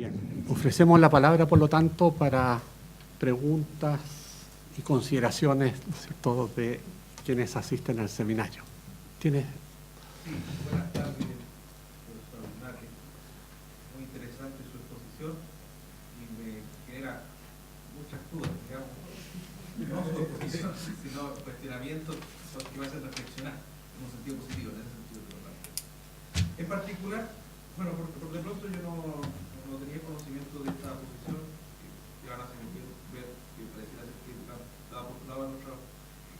Bien, ofrecemos la palabra, por lo tanto, para preguntas y consideraciones, ¿no es cierto?, de quienes asisten al seminario. ¿Tienes? Sí, buenas tardes, profesor Lunate. Muy interesante su exposición y me genera muchas dudas, digamos, no su exposición, sino cuestionamientos que me hacen reflexionar en un sentido positivo, en ese sentido que lo planteo. En particular, bueno, por de pronto yo no tenía conocimiento de esta posición que van a ver que pareciera ser que la postulaba en nuestro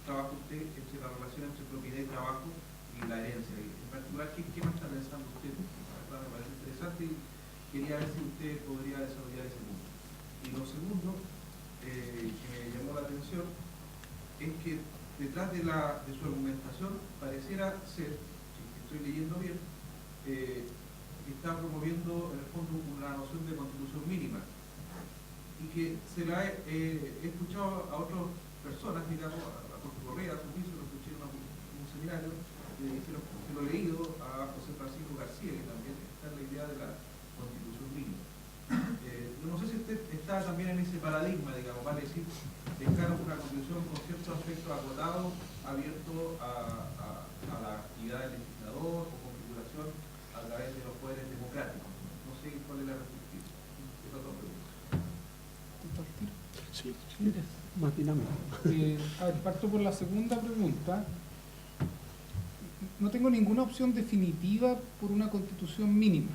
trabajo usted, entre la relación entre propiedad y trabajo y la herencia. Y en particular, ¿qué más está pensando usted? La verdad me parece interesante y quería ver si usted podría desarrollar ese punto. Y lo segundo, que me llamó la atención, es que detrás de su argumentación pareciera ser, si estoy leyendo bien, que está promoviendo en el fondo una noción de constitución mínima y que se la he escuchado a otras personas, digamos, a Jorge Correa, a su juicio, lo escuché en un seminario, se lo he leído a José Francisco García, que también está en la idea de la constitución mínima. No sé si usted está también en ese paradigma, digamos, vale decir, dejar una constitución con ciertos aspectos acotados, abierto a la actividad del legislador o configuración a través de los poderes democráticos. No sé cuál es la perspectiva. Esa es otra pregunta. Sí, más dinámico. A ver, parto por la segunda pregunta. No tengo ninguna opción definitiva por una constitución mínima.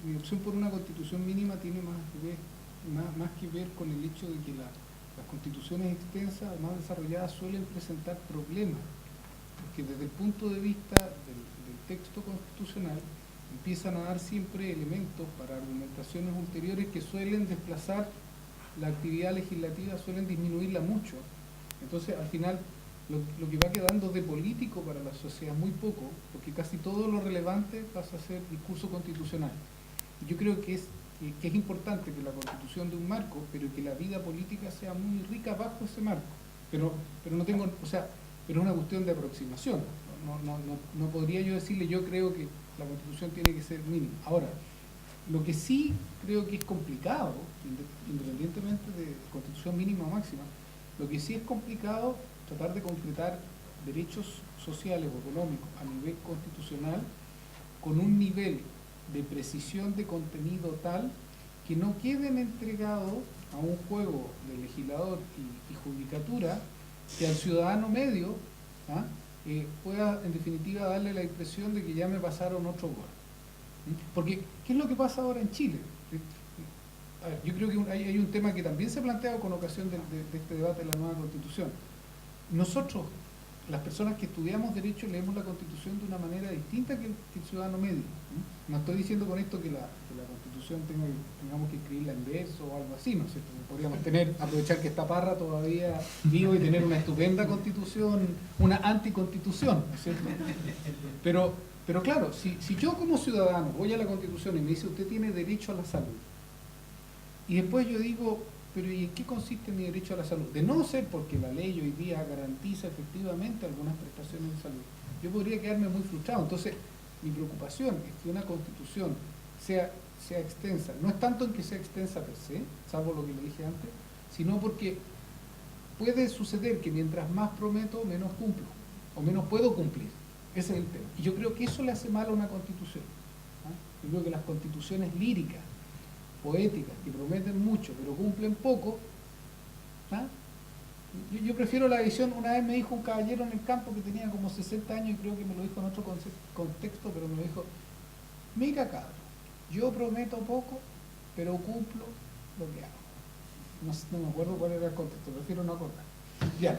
Mi opción por una constitución mínima tiene más que ver con el hecho de que las constituciones extensas, más desarrolladas, suelen presentar problemas, porque desde el punto de vista del texto constitucional empiezan a dar siempre elementos para argumentaciones ulteriores que suelen desplazar la actividad legislativa, suelen disminuirla mucho. Entonces, al final, lo que va quedando de político para la sociedad es muy poco, porque casi todo lo relevante pasa a ser discurso constitucional. Y yo creo que es importante que la constitución dé un marco, pero que la vida política sea muy rica bajo ese marco. Pero no tengo, o sea, pero es una cuestión de aproximación. No podría yo decirle, yo creo que la constitución tiene que ser mínima. Ahora, lo que sí creo que es complicado, independientemente de constitución mínima o máxima, lo que sí es complicado tratar de concretar derechos sociales o económicos a nivel constitucional con un nivel de precisión de contenido tal que no queden entregados a un juego de legislador y judicatura que al ciudadano medio pueda en definitiva darle la impresión de que ya me pasaron otro gol. Porque, ¿qué es lo que pasa ahora en Chile? A ver, yo creo que hay un tema que también se ha planteado con ocasión de este debate de la nueva Constitución. Nosotros, las personas que estudiamos Derecho, leemos la Constitución de una manera distinta que el ciudadano medio. No estoy diciendo con esto que la Constitución tengamos que escribirla en verso o algo así, ¿no es cierto? Podríamos aprovechar que está Parra todavía vivo y tener una estupenda Constitución, una anticonstitución, ¿no es cierto? Pero claro, si yo como ciudadano voy a la Constitución y me dice usted tiene derecho a la salud, y después yo digo, pero ¿y en qué consiste mi derecho a la salud? De no ser porque la ley hoy día garantiza efectivamente algunas prestaciones de salud, yo podría quedarme muy frustrado. Entonces, mi preocupación es que una Constitución sea extensa, no es tanto en que sea extensa per se, salvo lo que le dije antes, sino porque puede suceder que mientras más prometo, menos cumplo, o menos puedo cumplir. Ese es el tema. Y yo creo que eso le hace mal a una constitución. Yo creo que las constituciones líricas, poéticas, que prometen mucho, pero cumplen poco, yo prefiero la visión. Una vez me dijo un caballero en el campo que tenía como 60 años, y creo que me lo dijo en otro contexto, pero me lo dijo: mira, cabrón, yo prometo poco, pero cumplo lo que hago. No me acuerdo cuál era el contexto, prefiero no acordar. Ya.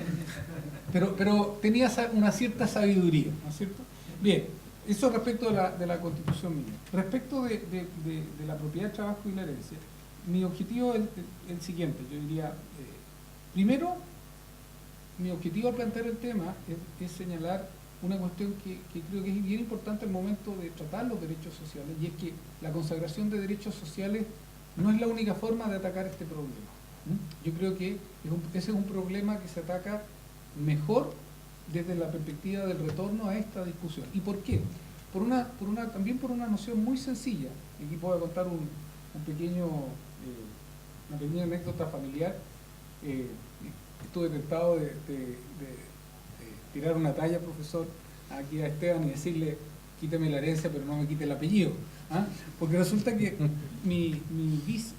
Pero tenía una cierta sabiduría, ¿no es cierto? Bien, eso respecto de la Constitución mínima. Respecto de la propiedad, el trabajo y la herencia, mi objetivo es el siguiente. Yo diría, primero, mi objetivo al plantear el tema es señalar una cuestión que creo que es bien importante al momento de tratar los derechos sociales, y es que la consagración de derechos sociales no es la única forma de atacar este problema. Yo creo que ese es un problema que se ataca mejor desde la perspectiva del retorno a esta discusión. ¿Y por qué? También por una noción muy sencilla. Aquí puedo contar una pequeña anécdota familiar. Estuve tentado de tirar una talla, profesor, aquí a Esteban y decirle, quíteme la herencia, pero no me quite el apellido. ¿Ah? Porque resulta que mi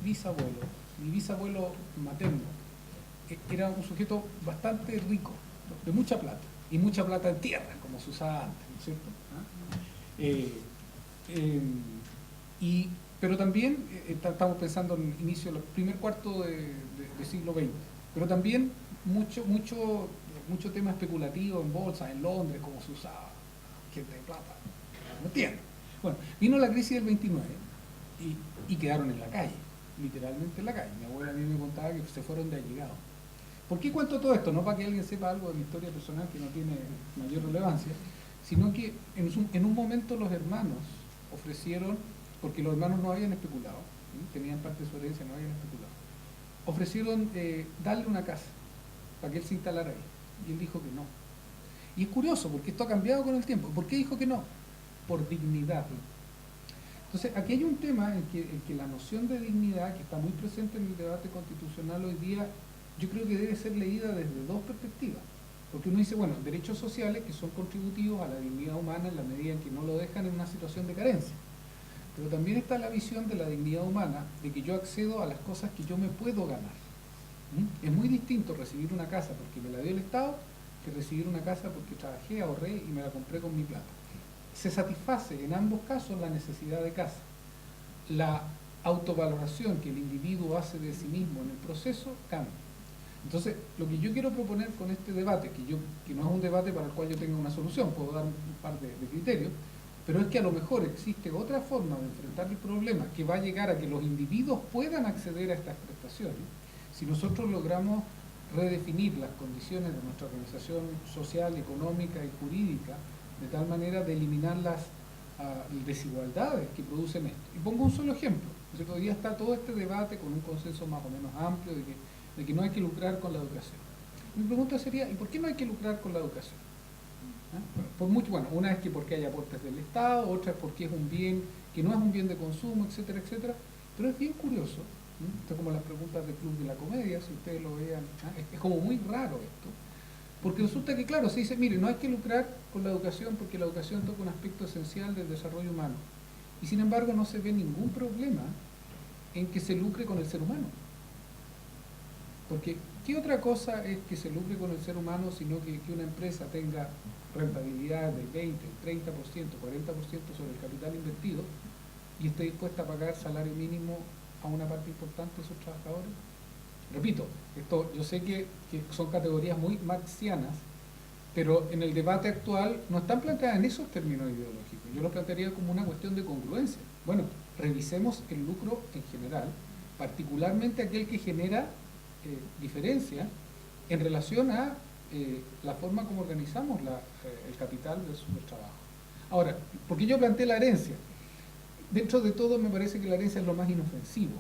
bisabuelo materno, era un sujeto bastante rico, de mucha plata, y mucha plata en tierra, como se usaba antes, ¿no es cierto? Pero también, estamos pensando en el inicio del primer cuarto de siglo XX, pero también mucho tema especulativo en bolsa, en Londres, como se usaba, gente de plata, no entiendo. Bueno, vino la crisis del 29 y quedaron en la calle, literalmente en la calle. Mi abuela a mí me contaba que se fueron de allegados. ¿Por qué cuento todo esto? No para que alguien sepa algo de mi historia personal que no tiene mayor relevancia, sino que en un momento los hermanos ofrecieron, porque los hermanos no habían especulado, ¿sí? Tenían parte de su herencia, no habían especulado, ofrecieron darle una casa para que él se instalara ahí. Y él dijo que no. Y es curioso, porque esto ha cambiado con el tiempo. ¿Por qué dijo que no? Por dignidad. Entonces, aquí hay un tema en que la noción de dignidad, que está muy presente en el debate constitucional hoy día, yo creo que debe ser leída desde dos perspectivas. Porque uno dice, bueno, derechos sociales que son contributivos a la dignidad humana en la medida en que no lo dejan en una situación de carencia. Pero también está la visión de la dignidad humana, de que yo accedo a las cosas que yo me puedo ganar. Es muy distinto recibir una casa porque me la dio el Estado, que recibir una casa porque trabajé, ahorré y me la compré con mi plata. Se satisface en ambos casos la necesidad de casa. La autovaloración que el individuo hace de sí mismo en el proceso cambia. Entonces, lo que yo quiero proponer con este debate, que no es un debate para el cual yo tenga una solución, puedo dar un par de criterios, pero es que a lo mejor existe otra forma de enfrentar el problema que va a llegar a que los individuos puedan acceder a estas prestaciones, si nosotros logramos redefinir las condiciones de nuestra organización social, económica y jurídica, de tal manera de eliminar las desigualdades que producen esto. Y pongo un solo ejemplo. Hoy día está todo este debate con un consenso más o menos amplio de que no hay que lucrar con la educación. Mi pregunta sería, ¿y por qué no hay que lucrar con la educación? Bueno, una es que porque hay aportes del Estado, otra es porque es un bien que no es un bien de consumo, etcétera, etcétera. Pero es bien curioso, esto es como las preguntas del Club de la Comedia, si ustedes lo vean, es como muy raro esto, porque resulta que, claro, se dice, mire, no hay que lucrar con la educación porque la educación toca un aspecto esencial del desarrollo humano, y sin embargo no se ve ningún problema en que se lucre con el ser humano. Porque, ¿qué otra cosa es que se lucre con el ser humano sino que una empresa tenga rentabilidad del 20, 30%, 40% sobre el capital invertido y esté dispuesta a pagar salario mínimo a una parte importante de sus trabajadores? Repito, esto yo sé que son categorías muy marxianas, pero en el debate actual no están planteadas en esos términos ideológicos. Yo lo plantearía como una cuestión de congruencia. Bueno, revisemos el lucro en general, particularmente aquel que genera diferencia en relación a la forma como organizamos el capital versus el trabajo. Ahora, ¿por qué yo planteé la herencia? Dentro de todo me parece que la herencia es lo más inofensivo.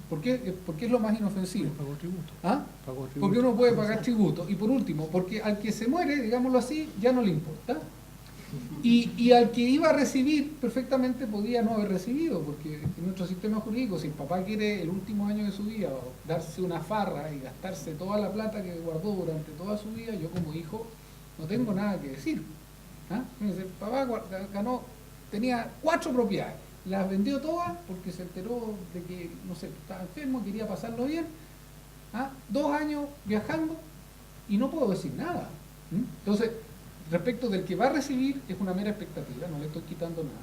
¿Por qué es lo más inofensivo? Pagó tributo. ¿Ah? Pagó tributo. Porque uno puede pagar tributo. Y por último, porque al que se muere, digámoslo así, ya no le importa. Y al que iba a recibir, perfectamente podía no haber recibido, porque en nuestro sistema jurídico, si el papá quiere el último año de su vida darse una farra y gastarse toda la plata que guardó durante toda su vida, yo como hijo no tengo nada que decir. El papá tenía 4 propiedades, las vendió todas porque se enteró de que, no sé, estaba enfermo, quería pasarlo bien, 2 años viajando y no puedo decir nada. Entonces, respecto del que va a recibir es una mera expectativa, no le estoy quitando nada.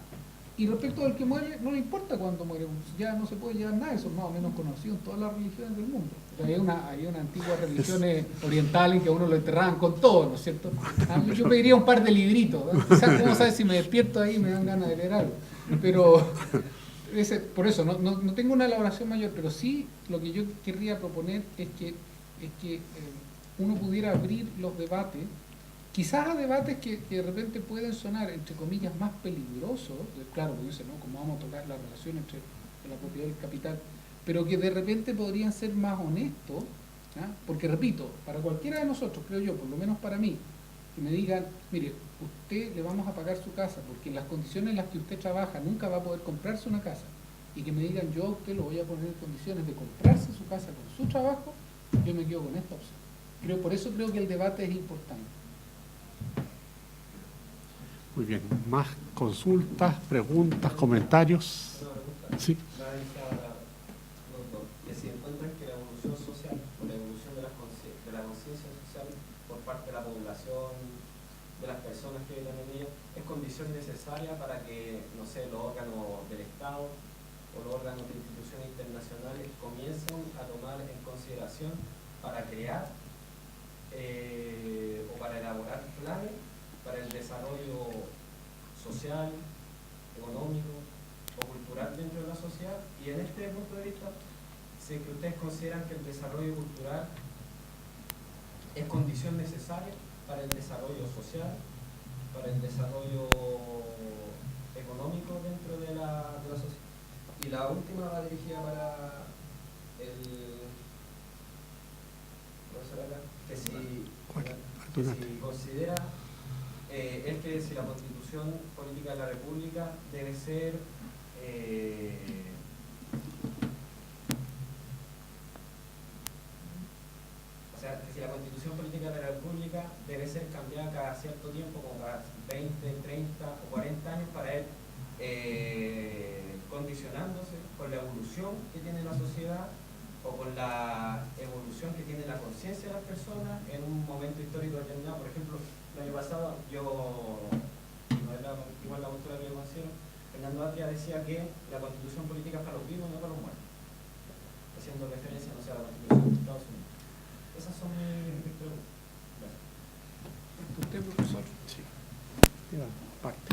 Y respecto del que muere, no le importa cuándo muere, ya no se puede llevar nada, eso es más o menos conocido en todas las religiones del mundo. Pero hay una antigua religión oriental en que a uno lo enterraban con todo, ¿no es cierto? Yo pediría un par de libritos, quizás, ¿cómo sabes si me despierto ahí y me dan ganas de leer algo? Pero, por eso, no tengo una elaboración mayor, pero sí lo que yo querría proponer es que uno pudiera abrir los debates, quizás a debates que de repente pueden sonar, entre comillas, más peligrosos, claro, porque dice, ¿no? ¿Cómo vamos a tocar la relación entre la propiedad y el capital? Pero que de repente podrían ser más honestos, porque repito, para cualquiera de nosotros, creo yo, por lo menos para mí, que me digan, mire, usted le vamos a pagar su casa, porque en las condiciones en las que usted trabaja nunca va a poder comprarse una casa, y que me digan yo a usted lo voy a poner en condiciones de comprarse su casa con su trabajo, yo me quedo con esta opción. Por eso creo que el debate es importante. Muy bien. ¿Más consultas, preguntas, comentarios? Sí. Que se encuentran que la evolución social o la evolución de la conciencia social por parte de la población, de las personas que viven en ella, es condición necesaria para que, no sé, los órganos del Estado o los órganos de instituciones internacionales comiencen a tomar en consideración para crear o para elaborar planes para el desarrollo social, económico o cultural dentro de la sociedad. Y en este punto de vista, sé que ustedes consideran que el desarrollo cultural es condición necesaria para el desarrollo social, para el desarrollo económico dentro de la sociedad. Y la última va dirigida para el profesor acá, que si considera que si la Constitución Política de la República debe ser o sea, que si la Constitución Política de la República debe ser cambiada cada cierto tiempo, como cada 20, 30 o 40 años, para ir condicionándose con la evolución que tiene la sociedad o con la evolución que tiene la conciencia de las personas en un momento histórico determinado. Por ejemplo, el año pasado, igual la postura que yo considero, Fernando Atria decía que la Constitución Política es para los vivos, no para los muertos, haciendo referencia, no sé, a la Constitución de Estados Unidos. Esas son mis preguntas. Gracias. ¿Usted, profesor? Sí. Parte.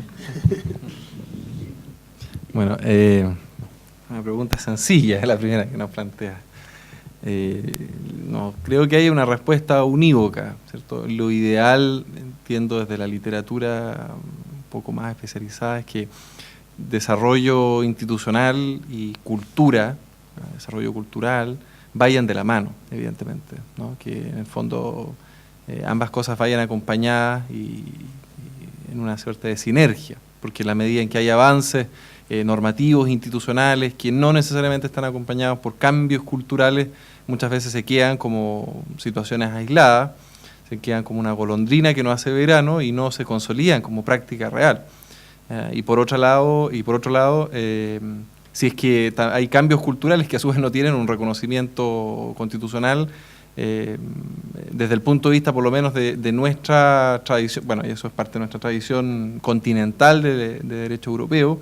Bueno, una pregunta sencilla, es la primera que nos plantea. No creo que haya una respuesta unívoca, ¿cierto? Lo ideal, entiendo desde la literatura un poco más especializada, es que desarrollo institucional y cultura, desarrollo cultural, vayan de la mano, evidentemente, ¿no? Que en el fondo ambas cosas vayan acompañadas y en una suerte de sinergia, porque en la medida en que hay avances normativos, institucionales, que no necesariamente están acompañados por cambios culturales, muchas veces se quedan como situaciones aisladas, se quedan como una golondrina que no hace verano y no se consolidan como práctica real. Y por otro lado, si es que hay cambios culturales que a su vez no tienen un reconocimiento constitucional, desde el punto de vista por lo menos de nuestra tradición, bueno, y eso es parte de nuestra tradición continental de derecho europeo,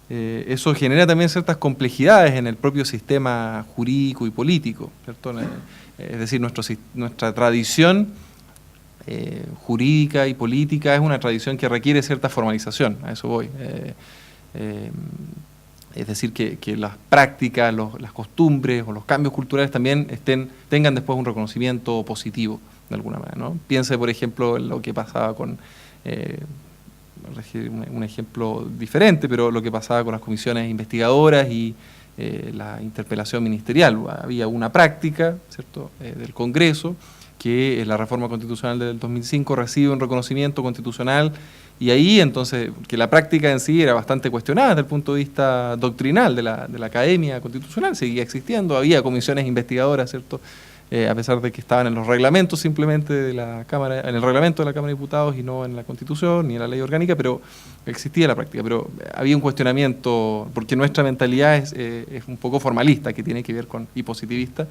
eso genera también ciertas complejidades en el propio sistema jurídico y político, ¿cierto? Es decir, nuestra tradición jurídica y política es una tradición que requiere cierta formalización, a eso voy. Es decir, que las prácticas, las costumbres o los cambios culturales también tengan después un reconocimiento positivo, de alguna manera, ¿no? Piense, por ejemplo, en lo que pasaba con, un ejemplo diferente, pero lo que pasaba con las comisiones investigadoras y la interpelación ministerial. Había una práctica, ¿cierto?, del Congreso, que la reforma constitucional del 2005 recibe un reconocimiento constitucional, y ahí entonces, que la práctica en sí era bastante cuestionada desde el punto de vista doctrinal de la Academia Constitucional, seguía existiendo, había comisiones investigadoras, ¿cierto?, a pesar de que estaban en los reglamentos simplemente de la Cámara, en el reglamento de la Cámara de Diputados y no en la Constitución ni en la ley orgánica, pero existía la práctica, pero había un cuestionamiento, porque nuestra mentalidad es un poco formalista, que tiene que ver con, y positivista,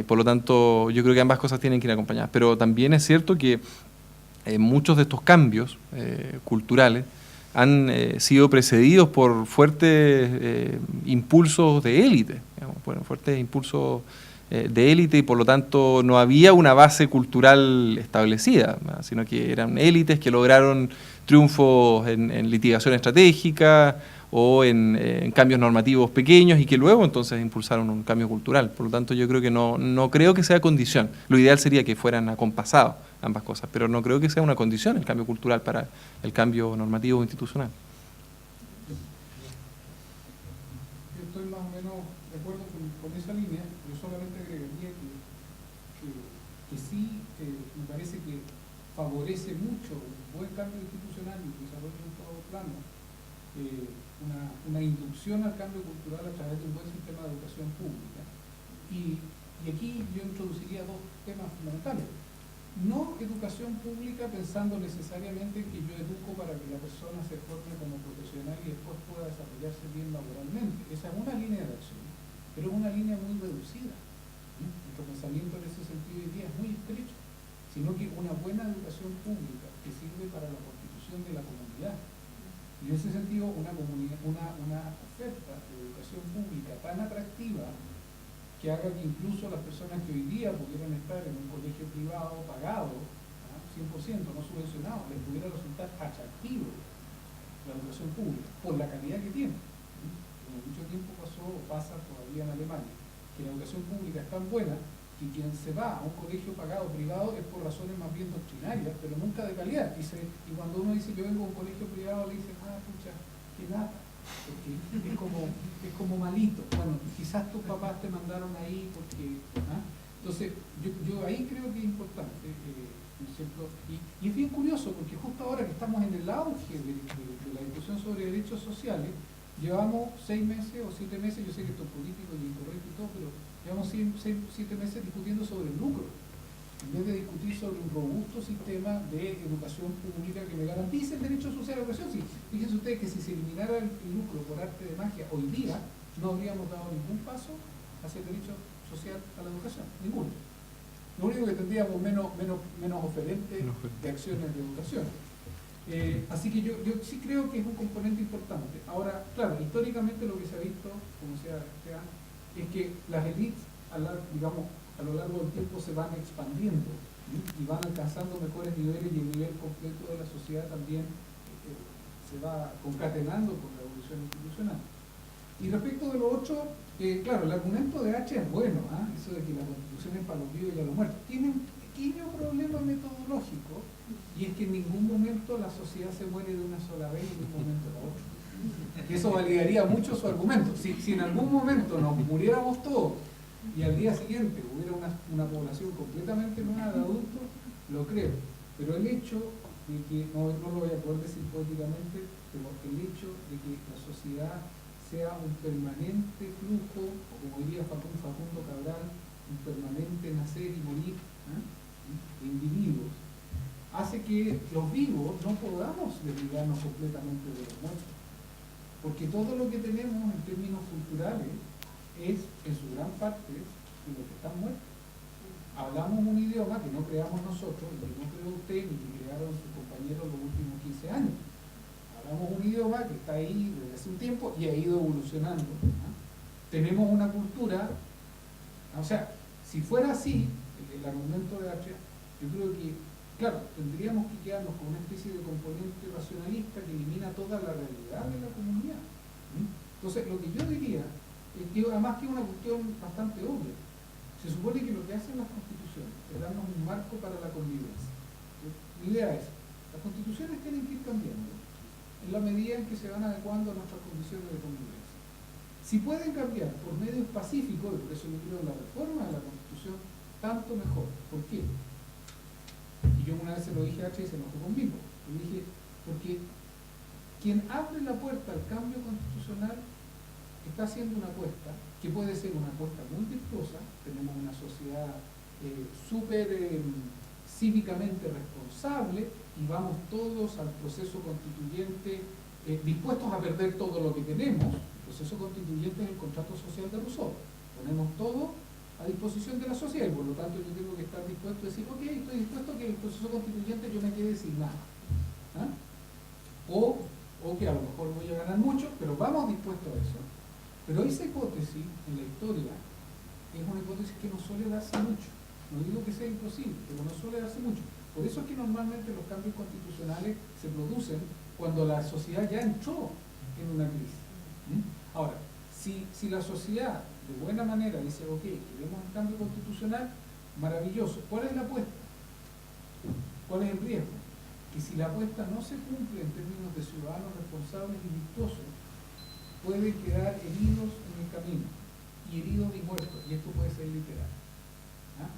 por lo tanto yo creo que ambas cosas tienen que ir acompañadas, pero también es cierto que muchos de estos cambios culturales han sido precedidos por fuertes impulsos de élite, digamos, fuertes impulsos de élite, y por lo tanto no había una base cultural establecida, sino que eran élites que lograron triunfos en litigación estratégica o en cambios normativos pequeños y que luego entonces impulsaron un cambio cultural. Por lo tanto yo creo que no creo que sea condición. Lo ideal sería que fueran acompasados ambas cosas, pero no creo que sea una condición el cambio cultural para el cambio normativo institucional. Yo estoy más o menos de acuerdo con esa línea. Yo solamente agregaría que sí, me parece que favorece mucho un buen cambio institucional y el desarrollo en todo plano, una inducción al cambio cultural a través de un buen sistema de educación pública. Y aquí yo introduciría dos temas fundamentales. No educación pública pensando necesariamente en que yo educo para que la persona se forme como profesional y después pueda desarrollarse bien laboralmente. Esa es una línea de acción, pero es una línea muy reducida. Nuestro pensamiento en ese sentido hoy día es muy estrecho, sino que una buena educación pública que sirve para la constitución de la comunidad. Y en ese sentido, una oferta de educación pública tan atractiva que haga que incluso las personas que hoy día pudieran estar en un colegio privado pagado, 100%, no subvencionado, les pudiera resultar atractivo la educación pública, por la calidad que tiene. Como mucho tiempo pasó o pasa todavía en Alemania, que la educación pública es tan buena que quien se va a un colegio pagado privado es por razones más bien doctrinarias, pero nunca de calidad. Y cuando uno dice yo vengo a un colegio privado, le dicen, pucha, qué lata. Porque es como malito. Bueno, quizás tus papás te mandaron ahí porque... Entonces, yo ahí creo que es importante, ¿no es cierto? Y es bien curioso porque justo ahora que estamos en el auge de la discusión sobre derechos sociales, llevamos 6 meses o 7 meses, yo sé que esto es político y incorrecto y todo, pero llevamos 6, 7 meses discutiendo sobre el lucro, en vez de discutir sobre un robusto sistema de educación pública que me garantice el derecho social a la educación. Sí, fíjense ustedes que si se eliminara el lucro por arte de magia hoy día, no habríamos dado ningún paso hacia el derecho social a la educación, ninguno. Lo único que tendríamos menos oferentes de acciones de educación. Así que yo sí creo que es un componente importante. Ahora, claro, históricamente lo que se ha visto, como decía Esteban, es que las élites, a lo largo del tiempo se van expandiendo, ¿sí? Y van alcanzando mejores niveles y el nivel completo de la sociedad también se va concatenando con la evolución institucional. Y respecto de lo otro, claro, el argumento de H es bueno, eso de que la Constitución es para los vivos y a los muertos. Tiene un pequeño problema metodológico, y es que en ningún momento la sociedad se muere de una sola vez y en un momento de otro. Eso validaría mucho su argumento. Si en algún momento nos muriéramos todos y al día siguiente hubiera una población completamente nueva de adultos, lo creo. Pero el hecho de que, no lo voy a poder decir poéticamente, pero el hecho de que la sociedad sea un permanente flujo, o como diría Facundo Cabral, un permanente nacer y morir de individuos, hace que los vivos no podamos desligarnos completamente de los muertos. Porque todo lo que tenemos en términos culturales es, en su gran parte, de los que están muertos. Hablamos un idioma que no creamos nosotros, y que no creó usted, ni que crearon sus compañeros los últimos 15 años. Hablamos un idioma que está ahí desde hace un tiempo y ha ido evolucionando. Tenemos una cultura, o sea, si fuera así, el argumento de H, yo creo que, claro, tendríamos que quedarnos con una especie de componente racionalista que elimina toda la realidad de la comunidad. Entonces, lo que yo diría es que, además que es una cuestión bastante obvia, se supone que lo que hacen las constituciones es darnos un marco para la convivencia. Mi idea es, las constituciones tienen que ir cambiando en la medida en que se van adecuando a nuestras condiciones de convivencia. Si pueden cambiar por medios pacíficos, y por eso yo creo en la reforma de la Constitución, tanto mejor. ¿Por qué? Y yo una vez se lo dije a H y se enojó conmigo. Le dije, porque quien abre la puerta al cambio constitucional está haciendo una apuesta, que puede ser una apuesta muy virtuosa. Tenemos una sociedad súper cívicamente responsable y vamos todos al proceso constituyente dispuestos a perder todo lo que tenemos. El proceso constituyente es el contrato social de Rousseau. Ponemos todo a disposición de la sociedad y por lo tanto yo tengo que estar dispuesto a decir, ok, estoy dispuesto a que en el proceso constituyente yo me quede sin nada. O que a lo mejor voy a ganar mucho, pero vamos dispuestos a eso. Pero esa hipótesis en la historia es una hipótesis que no suele darse mucho. No digo que sea imposible, pero no suele darse mucho. Por eso es que normalmente los cambios constitucionales se producen cuando la sociedad ya entró en una crisis. Ahora, si la sociedad de buena manera dice, ok, queremos un cambio constitucional, maravilloso. ¿Cuál es la apuesta? ¿Cuál es el riesgo? Que si la apuesta no se cumple en términos de ciudadanos responsables y virtuosos, pueden quedar heridos en el camino, y heridos y muertos, y esto puede ser literal.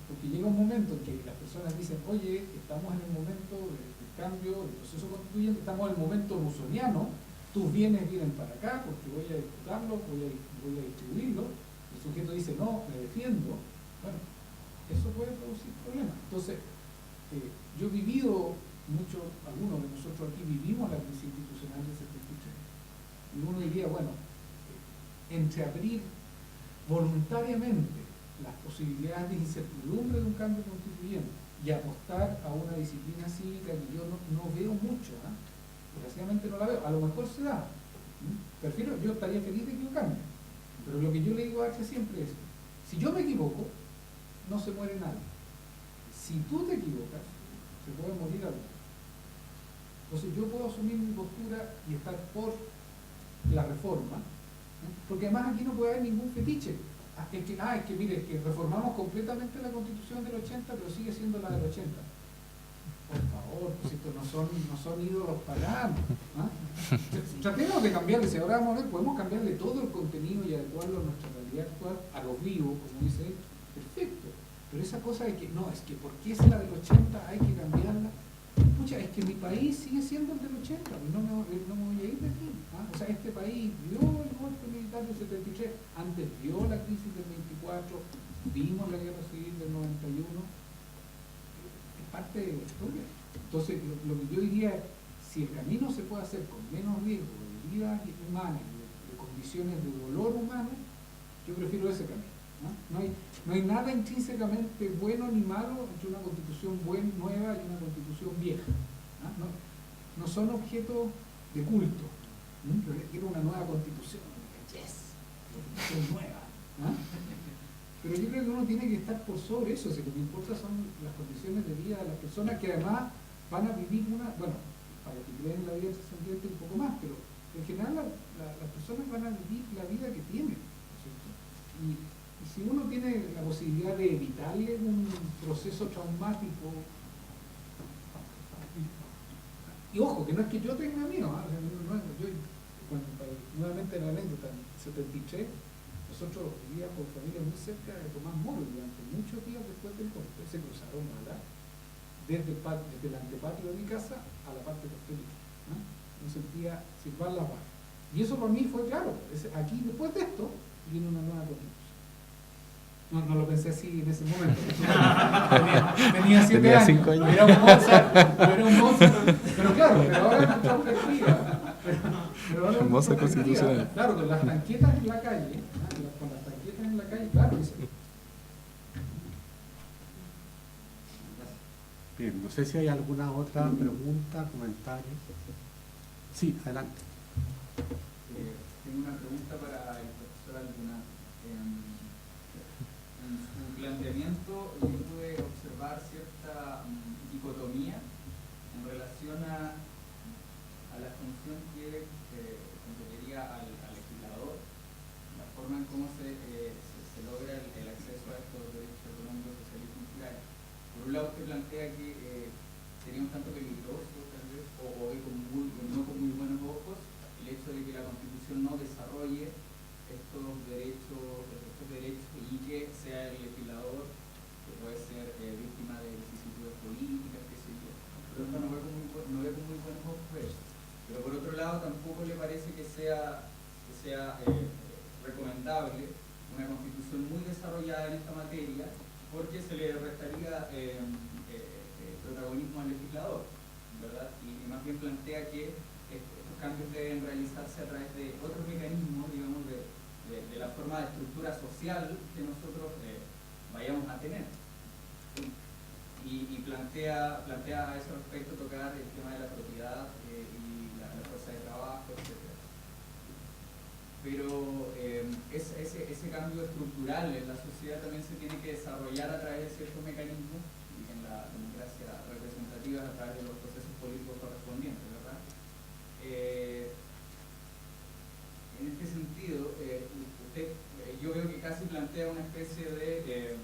Porque llega un momento en que las personas dicen, oye, estamos en el momento del cambio, del proceso constituyente, estamos en el momento rusoniano, tus bienes vienen para acá porque voy a disputarlos, voy a distribuirlos. El sujeto dice, no, me defiendo. Bueno, eso puede producir problemas. Entonces, yo he vivido algunos de nosotros aquí vivimos la crisis institucional del 73. Y uno diría, bueno, entre abrir voluntariamente las posibilidades de incertidumbre de un cambio constituyente y apostar a una disciplina cívica que yo no veo mucho, desgraciadamente no la veo, a lo mejor se da. Yo estaría feliz de equivocarme, pero lo que yo le digo a Axel siempre es, si yo me equivoco, no se muere nadie. Si tú te equivocas, se puede morir alguien. Entonces yo puedo asumir mi postura y estar por la reforma, porque además aquí no puede haber ningún fetiche. Es que mire, es que reformamos completamente la Constitución del 80, pero sigue siendo la del 80. Por favor, pues estos no son ídolos paganos. Tratemos de cambiarle, si ahora vamos a ver, podemos cambiarle todo el contenido y adecuarlo a nuestra realidad actual, a lo vivo, como dice él, perfecto. Pero esa cosa de que, no, es que porque es la del 80 hay que cambiarla. Pucha, es que mi país sigue siendo el del 80, no me voy a ir de aquí. O sea, este país vio el golpe militar del 73, antes vio la crisis del 24, vimos la guerra civil del 91, es parte de la historia. Entonces, lo que yo diría es, si el camino se puede hacer con menos riesgo de vidas humanas, de condiciones de dolor humano, yo prefiero ese camino. No hay nada intrínsecamente bueno ni malo entre una constitución nueva y una constitución vieja. No son objetos de culto. Quiero una nueva constitución. Yes, constitución nueva. Pero yo creo que uno tiene que estar por sobre eso. Si lo que importa son las condiciones de vida de las personas que además van a vivir para que creen en la vida trascendente un poco más, pero en general las personas van a vivir la vida que tienen, ¿no es cierto? Y si uno tiene la posibilidad de evitarle un proceso traumático, y ojo, que no es que yo tenga miedo, nuevamente la anécdota, en 73, nosotros vivíamos con familia muy cerca de Tomás Moro, y durante muchos días después del golpe se cruzaron malas desde el antepatio de mi casa a la parte posterior. No sentía silbar la paz. Y eso para mí fue claro, aquí después de esto viene una nueva constitución. No lo pensé así en ese momento. Tenía 7 años. 5 años. Era un Mozart. Pero claro, pero ahora es mucha perspectiva. Hermosa constitucional. Claro, con las tanquetas en la calle, claro. Bien, no sé si hay alguna otra pregunta, comentario. Sí, adelante. Tengo una pregunta para el profesor Aldunate. En su planteamiento yo pude observar cierta dicotomía en relación a la función que competiría al legislador, la forma en cómo se logra el acceso a estos derechos económicos, sociales y culturales. Por un lado, usted plantea que sería un tanto peligroso, tal vez, o no con muy buenos ojos, el hecho de que la Constitución no desarrolle estos derechos y que sea el legislador, que puede ser víctima de vicisitudes políticas, qué sé yo. Pero esto no ve con muy buenos ojos eso. Pero por otro lado, tampoco le parece que sea recomendable una Constitución muy desarrollada en esta materia, porque se le restaría protagonismo al legislador, ¿verdad? Y más bien plantea que estos cambios deben realizarse a través de otros mecanismos, digamos, de la forma de estructura social que nosotros vayamos a tener. Y plantea a ese respecto tocar el tema de la propiedad y la fuerza de trabajo, etc. Pero ese cambio estructural en la sociedad también se tiene que desarrollar a través de ciertos mecanismos y en la democracia representativa a través de los procesos políticos correspondientes, ¿verdad? En este sentido, yo veo que casi plantea una especie de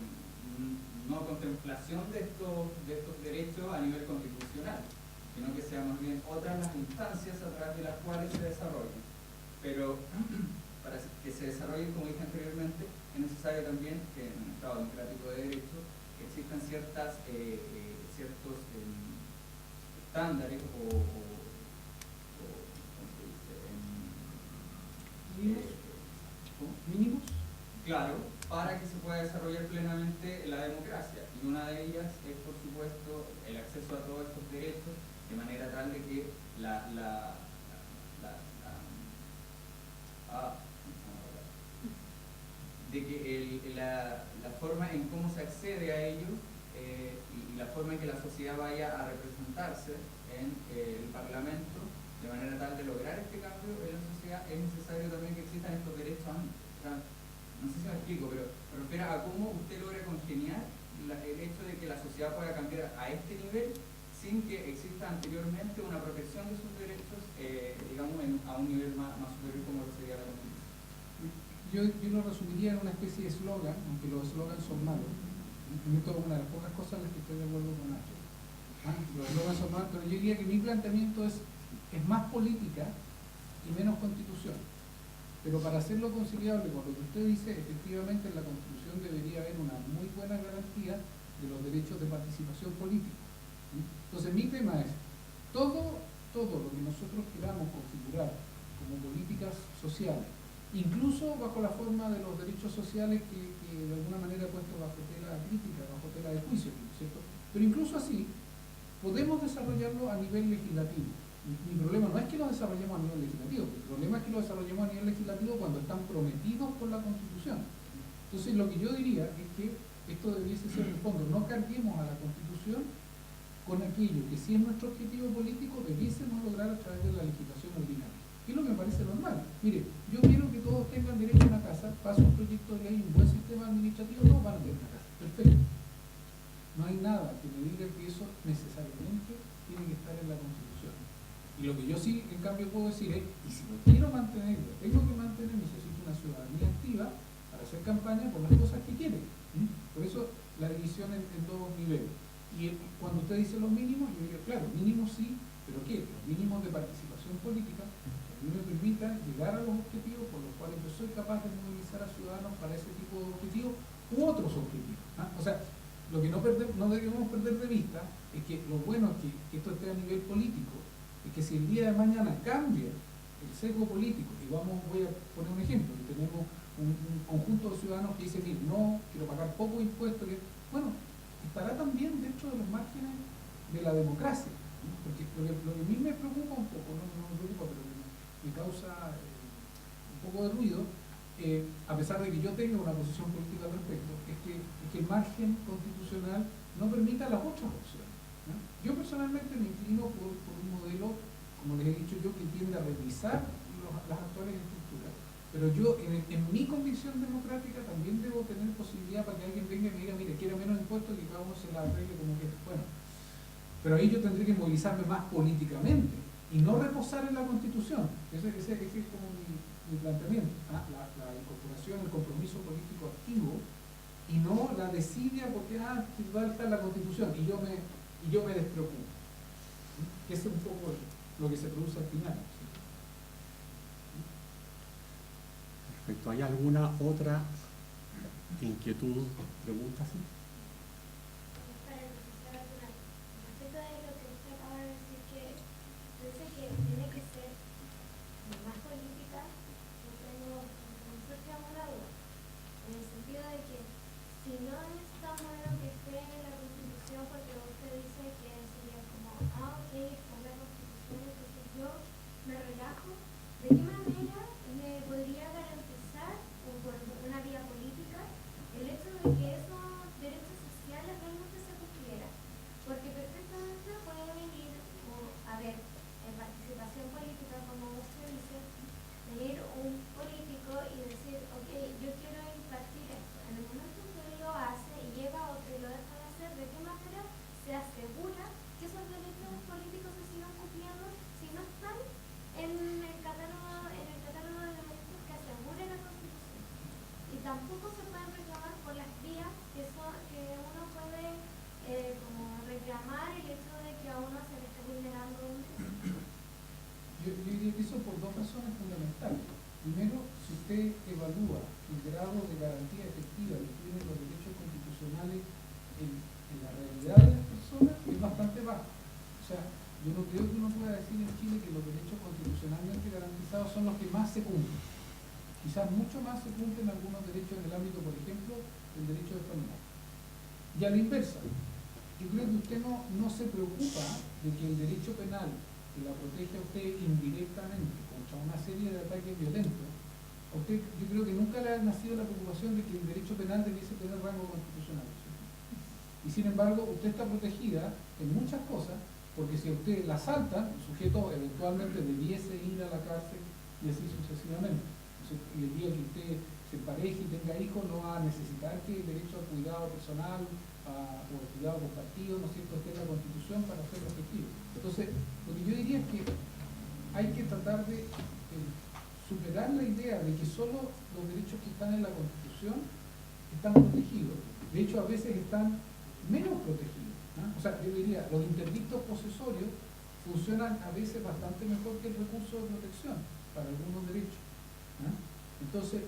no contemplación de estos derechos a nivel constitucional, sino que sean más bien otras las instancias a través de las cuales se desarrollan. Pero para que se desarrollen, como dije anteriormente, es necesario también que en un Estado democrático de derecho existan ciertos estándares o Claro, para que se pueda desarrollar plenamente la democracia. Y una de ellas es, por supuesto, el acceso a todos estos derechos, de manera tal de que la forma en cómo se accede a ello y la forma en que la sociedad vaya a representarse en el Parlamento, de manera tal de lograr este cambio en la sociedad, es necesario también que existan estos derechos antes. O sea, no sé si me explico, pero me refiero a cómo usted logra congeniar el hecho de que la sociedad pueda cambiar a este nivel sin que exista anteriormente una protección de sus derechos, digamos, a un nivel más superior como lo sería la Constitución. Yo lo resumiría en una especie de eslogan, aunque los eslogans son malos. Esto es una de las pocas cosas en las que estoy de acuerdo con Nacho. Los eslogans son malos, pero yo diría que mi planteamiento es más política y menos constitución. Pero para hacerlo conciliable con lo que usted dice, efectivamente en la Constitución debería haber una muy buena garantía de los derechos de participación política. Entonces mi tema es, todo lo que nosotros queramos configurar como políticas sociales, incluso bajo la forma de los derechos sociales que de alguna manera he puesto bajo tela crítica, bajo tela de juicio, ¿cierto? Pero incluso así, podemos desarrollarlo a nivel legislativo. Mi problema no es que lo desarrollemos a nivel legislativo, el problema es que lo desarrollemos a nivel legislativo cuando están prometidos por la Constitución. Entonces lo que yo diría es que esto debiese ser en el fondo, no carguemos a la Constitución con aquello que si es nuestro objetivo político debiésemos lograr a través de la legislación ordinaria. Que es lo que me parece normal. Mire, yo quiero que todos tengan derecho a una casa, paso un proyecto de ley, un buen sistema administrativo, todos van a tener una casa. Perfecto. No hay nada que me diga que eso necesariamente tiene que estar en la Constitución. Y lo que yo sí, en cambio, puedo decir es, y si lo quiero mantener, lo tengo que mantener, necesito una ciudadanía activa para hacer campaña por las cosas que quiere. Por eso la división en dos niveles. Y cuando usted dice los mínimos, yo digo, claro, mínimos sí, pero ¿qué? Los mínimos de participación política que a mí me permitan llegar a los objetivos por los cuales yo soy capaz de movilizar a ciudadanos para ese tipo de objetivos u otros objetivos. O sea, lo que no debemos perder de vista es que lo bueno es que esto esté a nivel político, es que si el día de mañana cambia el sesgo político, y voy a poner un ejemplo, que tenemos un conjunto de ciudadanos que dicen, mire, no, quiero pagar poco impuesto, bueno, estará también dentro de los márgenes de la democracia, ¿no? Porque lo que a mí me preocupa un poco, no me preocupa, pero me causa un poco de ruido, a pesar de que yo tenga una posición política al respecto, es que el margen constitucional no permita las otras opciones, ¿no? Yo personalmente me inclino por un modelo, como les he dicho yo, que tiende a revisar las actuales estructuras, pero yo en mi convicción democrática también debo tener posibilidad para que alguien venga y me diga, mire, quiero menos impuestos y cada uno se la arregle como quiera. Bueno, pero ahí yo tendré que movilizarme más políticamente y no reposar en la Constitución. Ese es como mi planteamiento, la incorporación, el compromiso político activo y no la desidia porque va a estar la Constitución y yo me despreocupo. Que ese es un poco lo que se produce al final. Perfecto. ¿Hay alguna otra inquietud, pregunta? ¿Sí? Para el profesor Arturo, respecto de lo que usted acaba de decir, que dice que tiene que ser más política, yo tengo un surge una duda, en el sentido de que si no es tan bueno que esté en la Constitución, porque usted dice que sería como, ok, está en la Constitución, entonces yo me relajo, ¿de qué manera me podría garantizar, por una vía política, el hecho de que esos derechos sociales realmente se cumplieran? Porque perfectamente puede venir, a ver, en participación política, como usted dice, venir un político y decir, ok, yo quiero impartir esto. En el momento en que lo hace y lleva a otro y lo deja de hacer, ¿de qué manera se asegura que esos derechos políticos se sigan cumpliendo si no están en el catálogo de derechos que aseguren la Constitución? Y tampoco se pueden reclamar por las vías que uno puede como reclamar el hecho de que a uno se le esté vulnerando un derecho. Yo diría que eso por dos razones fundamentales. Primero, si usted evalúa el grado de garantía efectiva que tienen los derechos constitucionales en la realidad de las personas, es bastante bajo. O sea, yo no creo que uno pueda decir en Chile que los derechos constitucionalmente garantizados son los que más se cumplen. Quizás mucho más se cumplen algunos derechos en el ámbito, por ejemplo, del derecho de familia. Y a la inversa, yo creo que usted no se preocupa de que el derecho penal que la protege a usted indirectamente contra una serie de ataques violentos, a usted yo creo que nunca le ha nacido la preocupación de que el derecho penal debiese tener rango constitucional. ¿Sí? Y sin embargo, usted está protegida en muchas cosas, porque si a usted la asaltan, el sujeto eventualmente debiese ir a la cárcel y así sucesivamente. Entonces, y el día que usted se empareje y tenga hijos, no va a necesitar que el derecho al cuidado personal o al cuidado compartido, ¿no es cierto?, esté en la Constitución para hacerlo efectivo. Entonces, lo que yo diría es que hay que tratar de superar la idea de que solo los derechos que están en la Constitución están protegidos. De hecho, a veces están menos protegidos. ¿No? O sea, yo diría, los interdictos posesorios funcionan a veces bastante mejor que el recurso de protección para algunos derechos. ¿No? Entonces,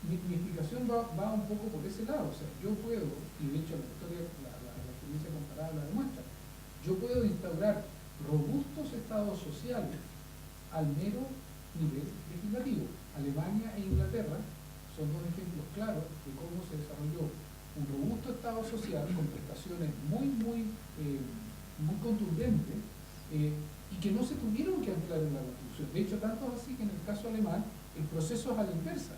mi explicación va un poco por ese lado. O sea, yo puedo, y de hecho la historia, la experiencia comparada la demuestra, yo puedo instaurar robustos estados sociales al mero nivel legislativo. Alemania e Inglaterra son dos ejemplos claros de cómo se desarrolló un robusto estado social con prestaciones muy contundentes y que no se tuvieron que anclar en la Constitución. De hecho, tanto es así que en el caso alemán el proceso es a la inversa.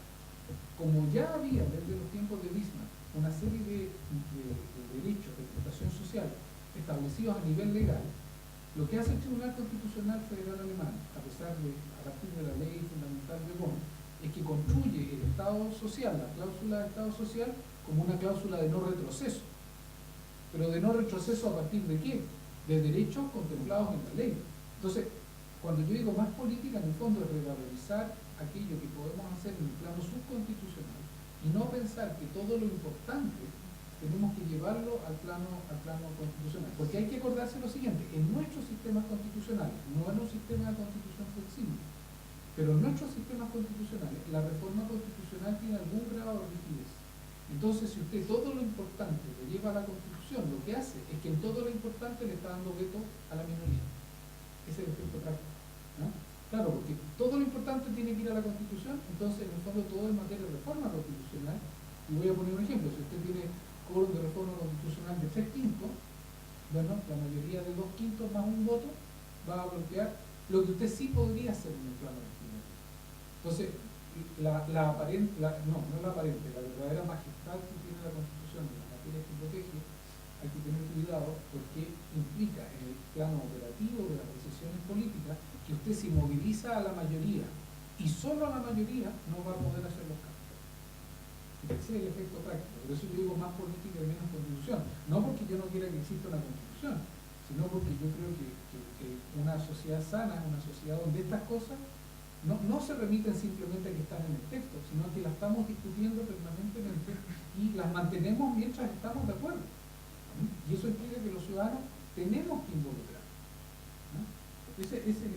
Como ya había desde los tiempos de Bismarck una serie de derechos de prestación social establecidos a nivel legal, lo que hace el Tribunal Constitucional Federal Alemán, a partir de la ley fundamental de Bonn, es que construye el Estado social, la cláusula de Estado social, como una cláusula de no retroceso. Pero de no retroceso ¿a partir de qué? De derechos contemplados en la ley. Entonces, cuando yo digo más política, en el fondo es revalorizar aquello que podemos hacer en el plano subconstitucional y no pensar que todo lo importante tenemos que llevarlo al plano constitucional. Porque hay que acordarse lo siguiente, en nuestros sistemas constitucionales, no en un sistema de constitución flexible, pero en nuestros sistemas constitucionales, la reforma constitucional tiene algún grado de rigidez. Entonces, si usted todo lo importante lo lleva a la Constitución, lo que hace es que en todo lo importante le está dando veto a la minoría. Ese es el efecto práctico. ¿No? Claro, porque todo lo importante tiene que ir a la Constitución, entonces en el fondo todo es materia de reforma constitucional. Y voy a poner un ejemplo, si usted tiene quórum de reforma constitucional de 3/5, bueno, la mayoría de 2/5 más un voto va a bloquear lo que usted sí podría hacer en el plano legislativo. Entonces, la verdadera majestad que tiene la Constitución en las materias que protege, hay que tener cuidado porque implica en el plano operativo de las decisiones políticas que usted se moviliza a la mayoría y solo a la mayoría no va a poder hacer los cambios. Ese es el efecto práctico. Por eso yo digo más política y menos constitución. No porque yo no quiera que exista una constitución, sino porque yo creo que una sociedad sana es una sociedad donde estas cosas no se remiten simplemente a que están en el texto, sino que las estamos discutiendo permanentemente y las mantenemos mientras estamos de acuerdo. Y eso implica que los ciudadanos tenemos que involucrar. ¿No? Ese es el